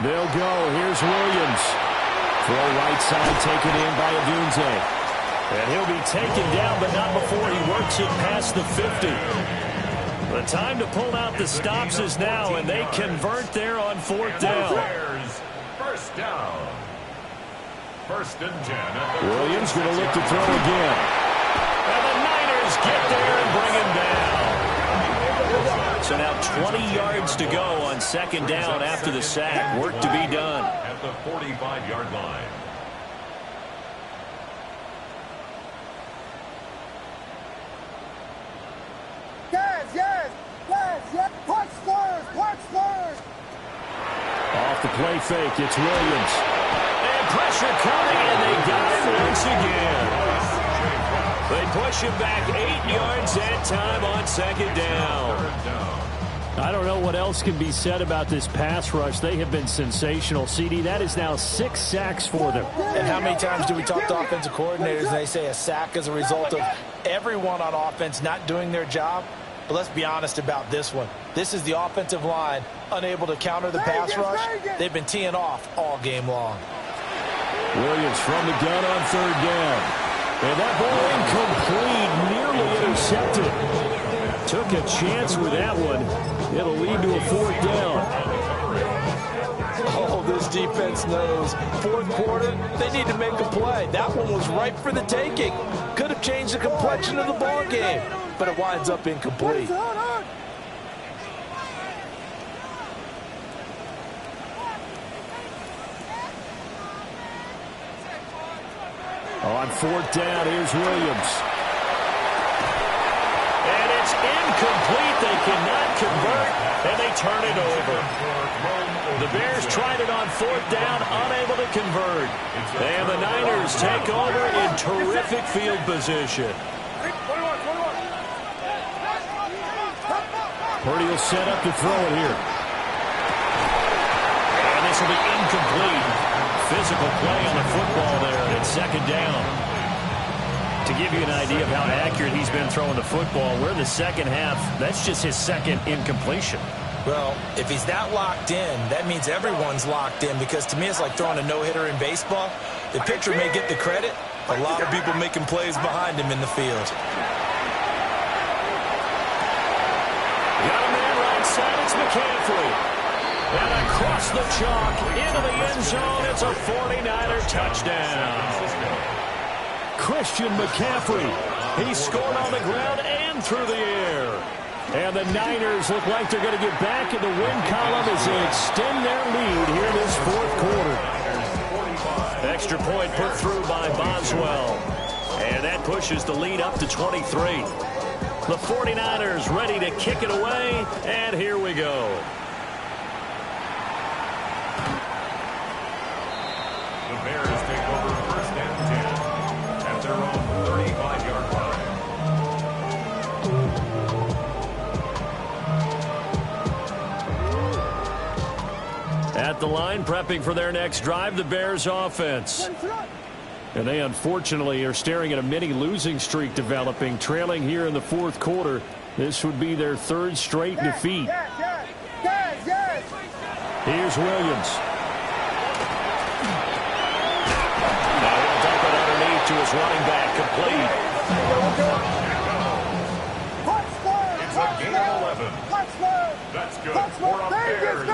They'll go. Here's Williams. Throw right side, taken in by Odunze.
And he'll be taken down, but not before he works it past the 50. The time to pull out the stops is now, and they convert there on 4th down.
Bears, first down. 1st and 10 at the
Williams going to look to throw again.
And the Niners get there and bring him down. So now 20 yards to go on 2nd down after the sack. Work to be done.
At the 45-yard line.
Yes, punch first.
Off the play fake, it's Williams.
And pressure coming, and they got it once again. They push him back 8 yards that time on 2nd down.
I don't know what else can be said about this pass rush. They have been sensational. CD, that is now 6 sacks for them.
And how many times do we talk to offensive coordinators and they say a sack is a result of everyone on offense not doing their job? But let's be honest about this one. This is the offensive line unable to counter the pass rush. They've been teeing off all game long.
Williams from the gun on 3rd down. And that ball incomplete, nearly intercepted. Took a chance with that one. It'll lead to a 4th down.
Oh, this defense knows. 4th quarter, they need to make a play. That one was ripe for the taking. Could have changed the complexion of the ball game, but it winds up incomplete.
On 4th down, here's Williams.
And it's incomplete. They cannot convert, and they turn it over. The Bears tried it on 4th down, unable to convert. And the Niners take over in terrific field position.
Purdy will set up to throw it here.
And this will be incomplete. Physical play on the football there, and it's 2nd down. To give you an idea of how accurate he's been throwing the football, we're in the 2nd half. That's just his 2nd incompletion.
Well, if he's that locked in, that means everyone's locked in, because to me it's like throwing a no-hitter in baseball. The pitcher may get the credit. A lot of people making plays behind him in the field.
Got a man right side. It's McCaffrey. And across the chalk, into the end zone, it's a 49er touchdown. Christian McCaffrey, he scored on the ground and through the air. And the Niners look like they're going to get back in the win column as they extend their lead here in this fourth quarter. Extra point put through by Boswell. And that pushes the lead up to 23. The 49ers ready to kick it away, and here we go.
The Bears take over first and 10 at their own 35-yard line.
At the line, prepping for their next drive, the Bears offense. And they unfortunately are staring at a mini losing streak developing, trailing here in the fourth quarter. This would be their third straight defeat. Here's Williams. Now he'll dump it underneath to his running back, complete.
It's a gain of 11. That's good for a Bears.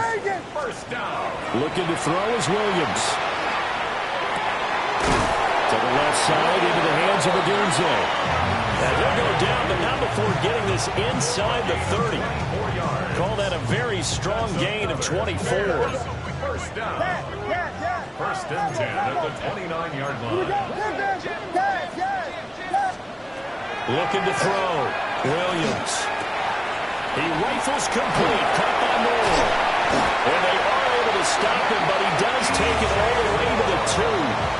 First down.
Looking to throw is Williams. To the left side, into the hands of Odunze. And he'll go down, but not before getting this inside the 30. Call that a very strong gain of 24.
First down. First and 10 at the 29-yard line.
Looking to throw. Williams. He rifles complete. Caught by Moore. And they are able to stop him, but he does take it all the way to the 2.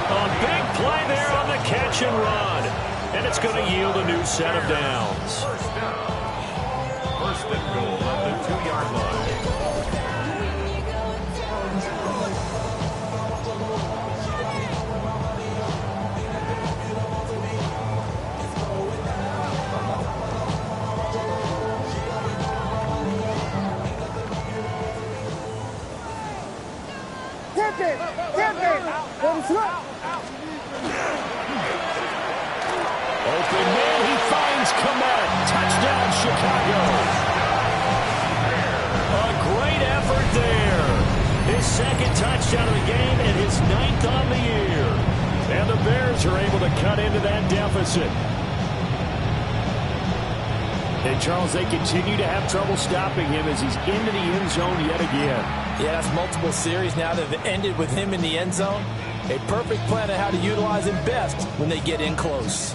A big play there on the catch and run. And it's going to yield a new set of downs.
First down. First and goal at the 2-yard line.
Open man, he finds Kmet. Touchdown, Chicago. A great effort there. His second touchdown of the game and his 9th on the year. And the Bears are able to cut into that deficit. And Charles, they continue to have trouble stopping him as he's into the end zone yet again.
Yeah, that's multiple series now that have ended with him in the end zone. A perfect plan of how to utilize him best when they get in close.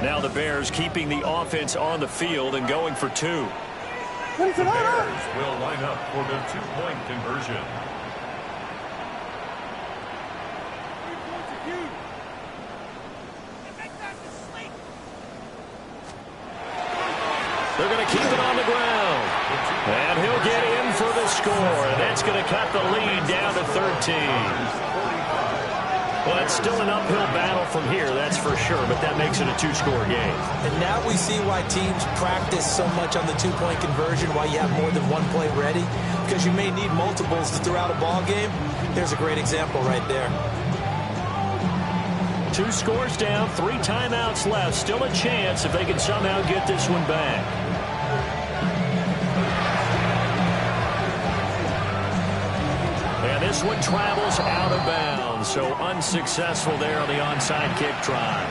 Now the Bears keeping the offense on the field and going for 2.
The Bears will line up for the 2-point conversion.
They're going to keep it on the ground. And he'll get in for the score. And that's going to cut the lead down to 13. Well, it's still an uphill battle from here, that's for sure, but that makes it a 2-score game.
And now we see why teams practice so much on the 2-point conversion, why you have more than one play ready, because you may need multiples throughout a ball game. There's a great example right there.
2 scores down, 3 timeouts left. Still a chance if they can somehow get this one back. And this one travels out of bounds, so unsuccessful there on the onside kick try.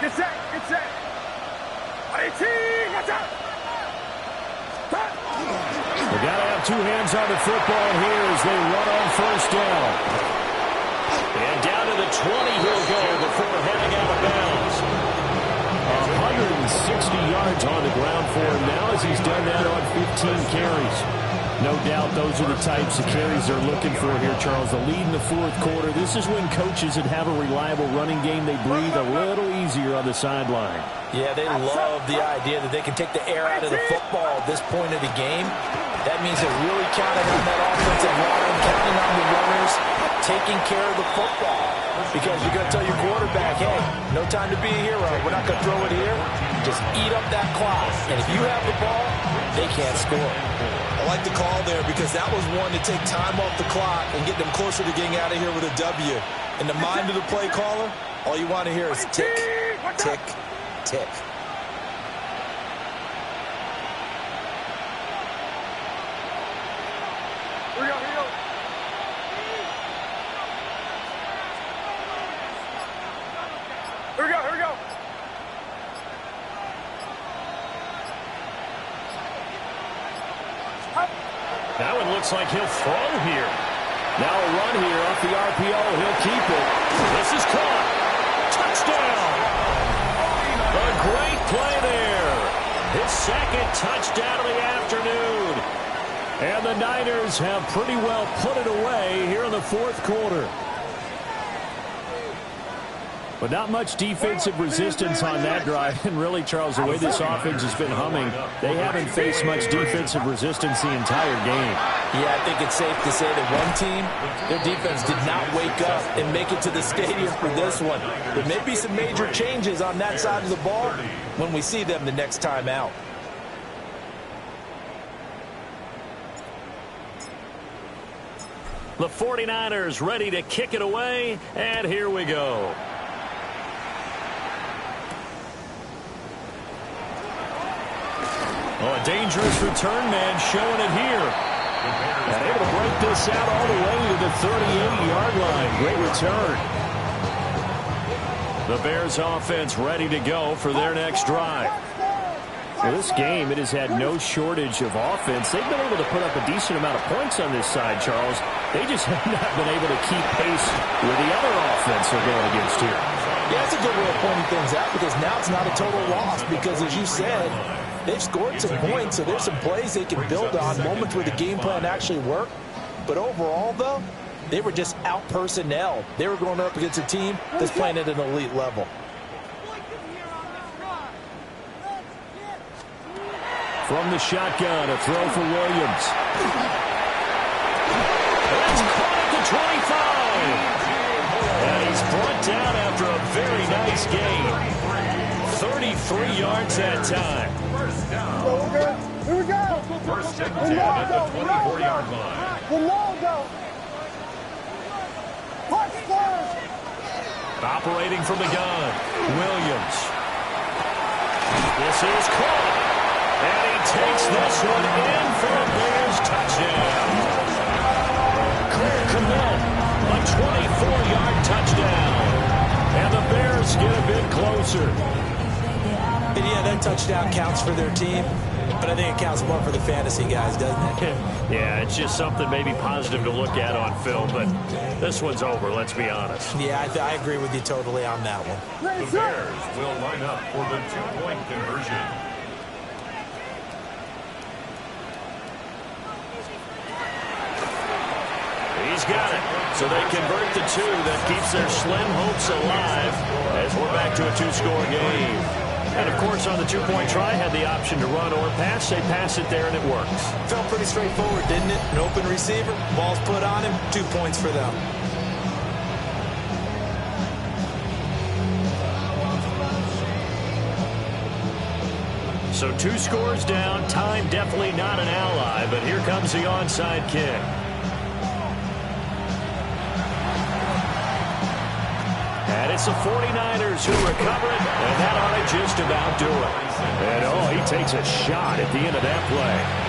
Get set, get set.
They got to have 2 hands on the football here as they run on first down. And down to the 20 he'll go before heading out of bounds. 160 yards on the ground for him now as he's done that on 15 carries. No doubt those are the types of carries they're looking for here, Charles. The lead in the fourth quarter. This is when coaches that have a reliable running game, they breathe a little easier on the sideline.
Yeah, they love the idea that they can take the air out of the football at this point of the game. That means they're really counting on that offensive line, counting on the runners, taking care of the football. because you're going to tell your quarterback, hey, no time to be a hero. We're not going to throw it here. Just eat up that clock. And if you have the ball, they can't score.
I like the call there because that was one to take time off the clock and get them closer to getting out of here with a W. In the mind of the play caller, all you want to hear is tick, tick, tick.
Here we go, here we go. Here we go, here we go.
That one looks like he'll throw here. Now a run here off the RPO. He'll keep it. This is caught. Touchdown. A great play there. His second touchdown of the afternoon. And the Niners have pretty well put it away here in the fourth quarter. But not much defensive resistance on that drive. And really, Charles, the way this offense has been humming, they haven't faced much defensive resistance the entire game.
Yeah, I think it's safe to say that one team, their defense did not wake up and make it to the stadium for this one. There may be some major changes on that side of the ball when we see them the next time out.
The 49ers ready to kick it away, and here we go. Oh, a dangerous return man showing it here. And able to break this out all the way to the 38-yard line. Great return. The Bears offense ready to go for their next drive.
Well, this game, it has had no shortage of offense. They've been able to put up a decent amount of points on this side, Charles. They just have not been able to keep pace with the other offense they're going against here.
Yeah, that's a good way of pointing things out because now it's not a total loss because, as you said, they've scored some points, so there's some plays they can build on, moments where the game plan actually worked. But overall, though, they were just out-personnel. They were going up against a team that's playing at an elite level.
From the shotgun, a throw for Williams. That's caught at the 25. And he's brought down after a very nice gain. 33 yards that time.
First down.
Here we go.
First and 10 at the 24-yard line.
Ronaldo. Push first.
Operating from the gun, Williams. This is caught. And he takes this one in for a Bears touchdown. Craig Camille, a 24-yard touchdown. And the Bears get a bit closer.
And yeah, that touchdown counts for their team, but I think it counts more for the fantasy guys, doesn't it?
Yeah, it's just something maybe positive to look at on film, but this one's over, let's be honest.
Yeah, I agree with you totally on that one.
The Bears will line up for the two-point conversion.
He's got it. So they convert the two. That keeps their slim hopes alive as we're back to a two-score game. And, of course, on the two-point try, had the option to run or pass. They pass it there, and it works.
Felt pretty straightforward, didn't it? An open receiver, ball's put on him, 2 points for them.
So 2 scores down. Time definitely not an ally, but here comes the onside kick. And it's the 49ers who recover it, and that ought to just about do it. And, oh, he takes a shot at the end of that play.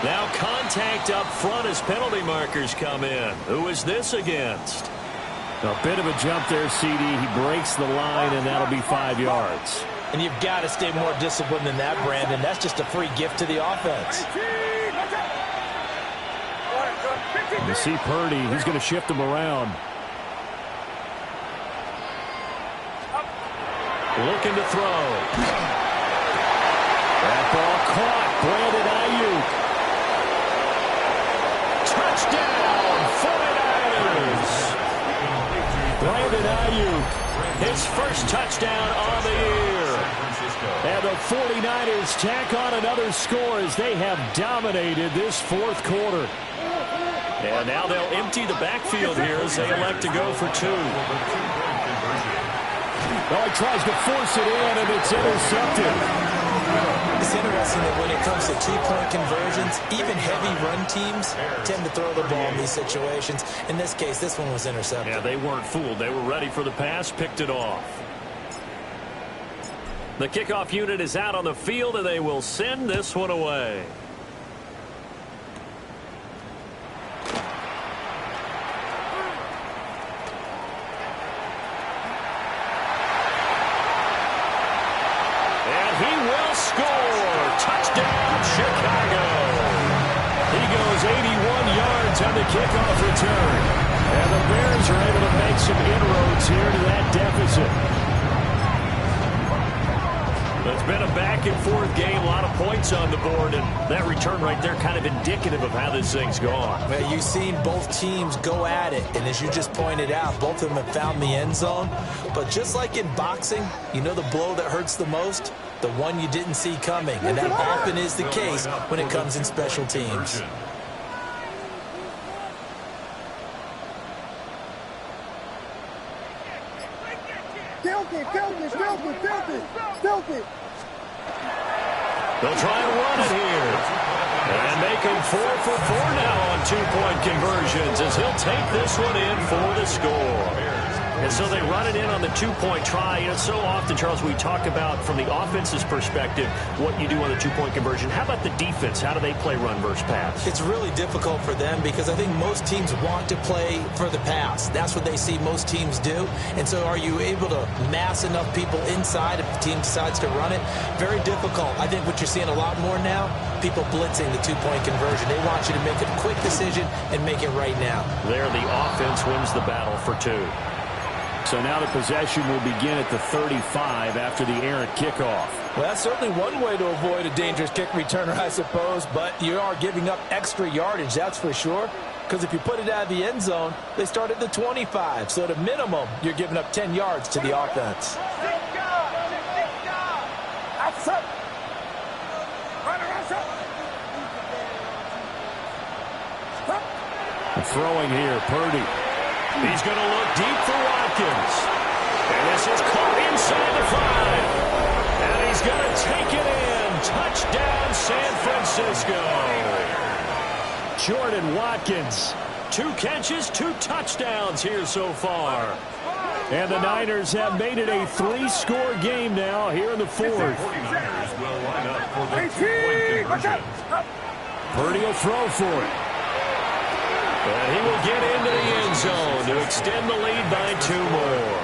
Now contact up front as penalty markers come in. Who is this against?
A bit of a jump there, CD. He breaks the line, and that'll be 5 yards.
And you've got to stay more disciplined than that, Brandon. That's just a free gift to the offense.
You see Purdy. He's going to shift him around.
Looking to throw.
That ball caught. Brandon Ayuk.
Touchdown, 49ers. Brandon Ayuk, his first touchdown on the year.
And the 49ers tack on another score as they have dominated this fourth quarter.
And now they'll empty the backfield here as they elect to go for two.
Oh, he tries to force it in, and it's intercepted.
It's interesting that when it comes to two-point conversions, even heavy run teams tend to throw the ball in these situations. In this case, this one was intercepted.
Yeah, they weren't fooled. They were ready for the pass, picked it off. The kickoff unit is out on the field, and they will send this one away. And he will score. Touchdown, Chicago. He goes 81 yards on the kickoff return.
And the Bears are able to make some inroads here to that deficit.
It's been a back-and-forth game, a lot of points on the board, and that return right there kind of indicative of how this thing's gone.
Well, you've seen both teams go at it, and as you just pointed out, both of them have found the end zone. But just like in boxing, you know the blow that hurts the most? The one you didn't see coming, and that often is the case when it comes in special teams.
Filthy.
They'll try and run it here. And make him 4 for 4 now on two-point conversions as he'll take this one in for the score. And so they run it in on the two-point try. You know, so often, Charles, we talk about from the offense's perspective what you do on the two-point conversion. How about the defense? How do they play run versus pass?
It's really difficult for them because I think most teams want to play for the pass. That's what they see most teams do. And so are you able to mass enough people inside if the team decides to run it? Very difficult. I think what you're seeing a lot more now, people blitzing the two-point conversion. They want you to make a quick decision and make it right now.
There, the offense wins the battle for two.
So now the possession will begin at the 35 after the errant kickoff.
Well, that's certainly one way to avoid a dangerous kick returner, I suppose, but you are giving up extra yardage, that's for sure, because if you put it out of the end zone, they start at the 25. So at a minimum, you're giving up 10 yards to the offense.
Throwing here, Purdy.
He's going to look deep for Watkins. And this is caught inside the 5. And he's going to take it in. Touchdown, San Francisco.
Jordan Watkins.
2 catches, 2 touchdowns here so far.
And the Niners have made it a 3-score game now here in the fourth.
The 49ers will line up for the two-point conversion.
Purdy will throw for it.
And he will get into the end zone to extend the lead by 2 more.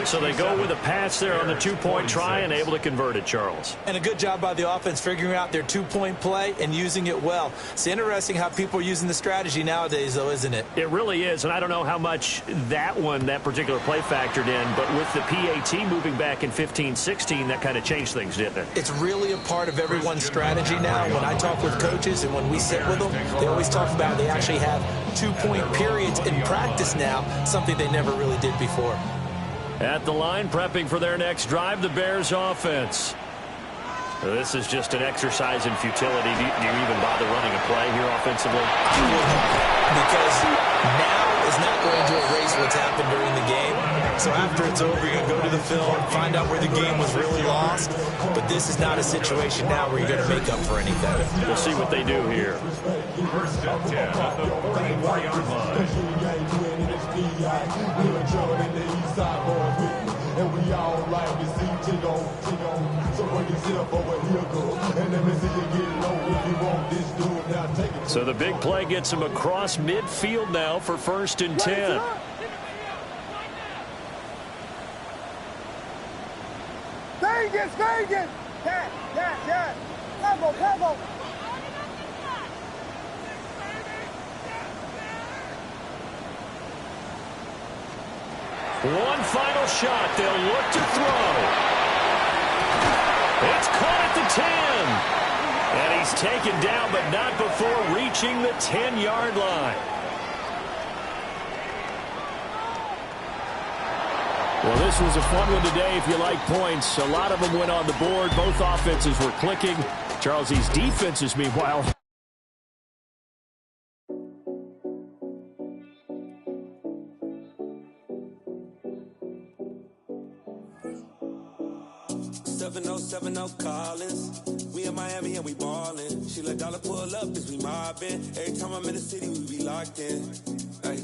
So they go with a pass there on the two-point try and able to convert it, Charles.
And a good job by the offense figuring out their two-point play and using it well. It's interesting how people are using the strategy nowadays, though, isn't it?
It really is, and I don't know how much that particular play factored in, but with the PAT moving back in 15-16, that kind of changed things, didn't it?
It's really a part of everyone's strategy now. When I talk with coaches and when we sit with them, they always talk about they actually have two-point periods in practice now, something they never really did before.
At the line, prepping for their next drive, the Bears offense. This is just an exercise in futility. Do you even bother running a play here offensively?
Because now is not going to erase what's happened during the game. So after it's over, you're going to go to the film, find out where the game was really lost. But this is not a situation now where you're going to make up for anything.
We'll see what they do here.
First and 10 at the 43-yard line.
So the big play gets him across midfield now for 1st and 10.
Vegas! Yeah. Pebble.
One final shot. They'll look to throw. It's caught at the 10. And he's taken down, but not before reaching the 10-yard line.
Well, this was a fun one today if you like points. A lot of them went on the board. Both offenses were clicking. Charles's defenses, meanwhile,
Collins. We in Miami and we ballin'. She let dollar pull up as we mobbin'. Every time I'm in the city, we be locked in. Ay,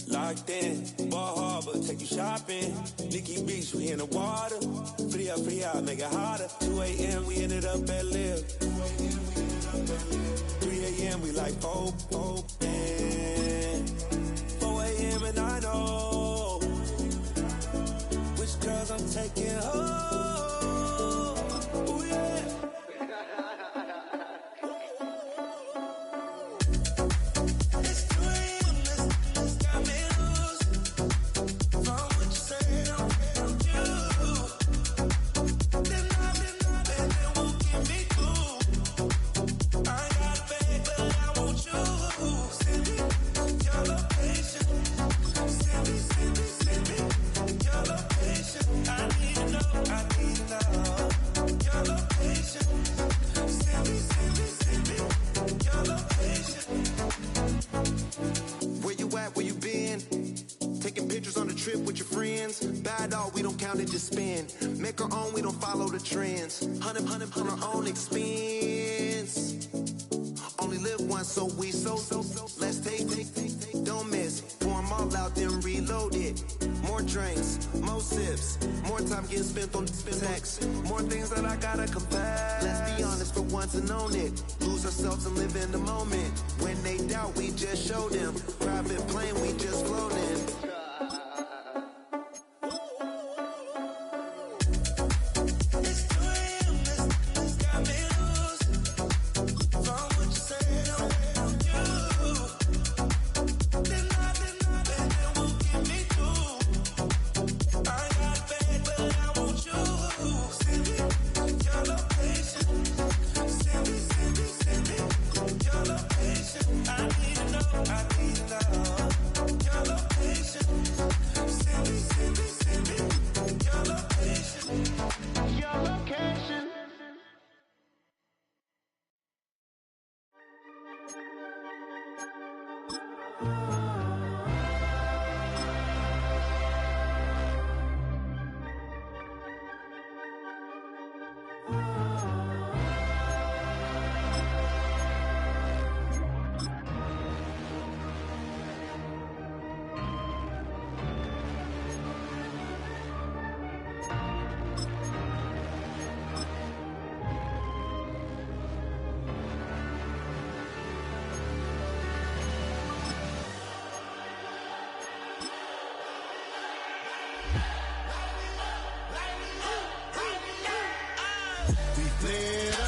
locked in. Ball Harbor, take you shopping. Nikki Beach, we in the water. Free up, make it hotter. 2 a.m., we ended up at Live. 3 a.m., we like Pope. 4 a.m. and I know which girls I'm taking home. On our own expense. Only live once, so let's take. Don't miss. Pour them all out, then reload it. More drinks, more sips, more time getting spent on text. More things that I gotta confess. Let's be honest for once and own it. Lose ourselves and live in the moment. When they doubt, we just show them. Private plane, we just float in.
We fled